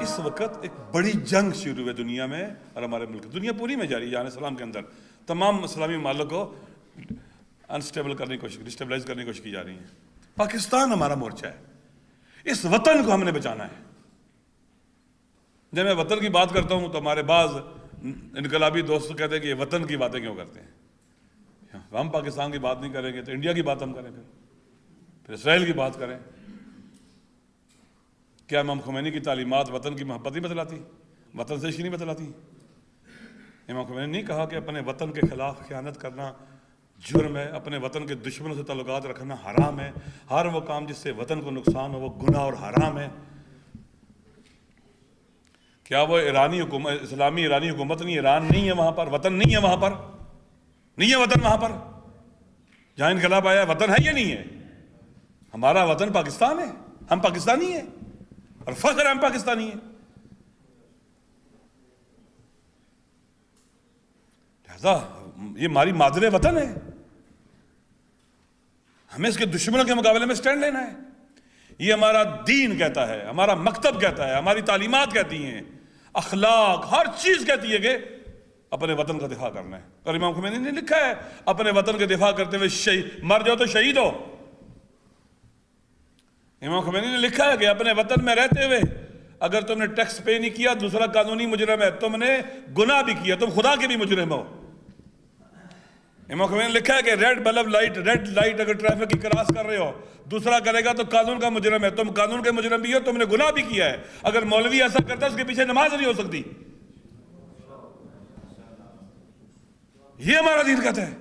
اس وقت ایک بڑی جنگ شروع ہے دنیا میں اور ہمارے ملک دنیا پوری میں جاری ہے جہان اسلام کے اندر تمام اسلامی ممالک کو انسٹیبل کرنے کی کوشش ڈسٹیبلائز کرنے کی کوشش کی جا رہی ہے۔ پاکستان ہمارا مورچہ ہے، اس وطن کو ہم نے بچانا ہے۔ جب میں وطن کی بات کرتا ہوں تو ہمارے بعض انقلابی دوست کہتے ہیں کہ یہ وطن کی باتیں کیوں کرتے ہیں، ہم پاکستان کی بات نہیں کریں گے تو انڈیا کی بات ہم کریں، پھر اسرائیل کی بات کریں۔ کیا امام خمینی کی تعلیمات وطن کی محبت نہیں بتلاتی، وطن سے عشق نہیں بتلاتی؟ امام خمینی نے نہیں کہا کہ اپنے وطن کے خلاف خیانت کرنا جرم ہے، اپنے وطن کے دشمنوں سے تعلقات رکھنا حرام ہے، ہر وہ کام جس سے وطن کو نقصان ہو وہ گناہ اور حرام ہے؟ کیا وہ ایرانی حکومت، اسلامی ایرانی حکومت نہیں، ایران نہیں ہے وہاں پر، وطن نہیں ہے وہاں پر، نہیں ہے وطن وہاں پر جہاں انقلاب آیا؟ وطن ہے یا نہیں ہے؟ ہمارا وطن پاکستان ہے، ہم پاکستانی ہیں اور فخر ہم پاکستانی ہیں۔ لہذا یہ ہماری مادر وطن ہے، ہمیں اس کے دشمنوں کے مقابلے میں سٹینڈ لینا ہے۔ یہ ہمارا دین کہتا ہے، ہمارا مکتب کہتا ہے، ہماری تعلیمات کہتی ہیں، اخلاق ہر چیز کہتی ہے کہ اپنے وطن کا دفاع کرنا ہے۔ اور امام خمینی نے لکھا ہے اپنے وطن کے دفاع کرتے ہوئے مر جاؤ تو شہید ہو۔ امام خمینی نے لکھا ہے کہ اپنے وطن میں رہتے ہوئے اگر تم نے ٹیکس پے نہیں کیا دوسرا قانونی مجرم ہے، تم نے گناہ بھی کیا، تم خدا کے بھی مجرم ہو۔ امام خمینی نے لکھا ہے کہ ریڈ لائٹ اگر ٹریفک کی کراس کر رہے ہو دوسرا کرے گا تو قانون کا مجرم ہے، تم قانون کے مجرم بھی ہو، تم نے گناہ بھی کیا ہے۔ اگر مولوی ایسا کرتا ہے اس کے پیچھے نماز نہیں ہو سکتی۔ یہ ہمارا دین کہتا ہے،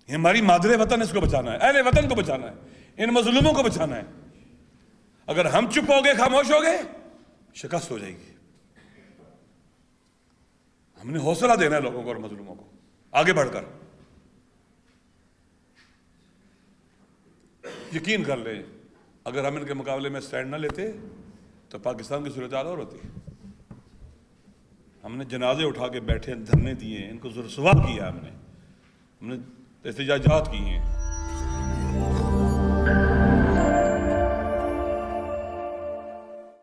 یہ ہماری مادر وطن، اس کو بچانا ہے، اہل وطن کو بچانا ہے، ان مظلوموں کو بچانا ہے۔ اگر ہم چپ ہو گئے، خاموش ہو گئے، شکست ہو جائے گی۔ ہم نے حوصلہ دینا ہے لوگوں کو اور مظلوموں کو آگے بڑھ کر۔ یقین کر لیں اگر ہم ان کے مقابلے میں سٹینڈ نہ لیتے تو پاکستان کی صورتحال اور ہوتی۔ ہم نے جنازے اٹھا کے بیٹھے، دھرنے دیے، ان کو رسوا کیا، ہم نے احتجاجات کی ہیں۔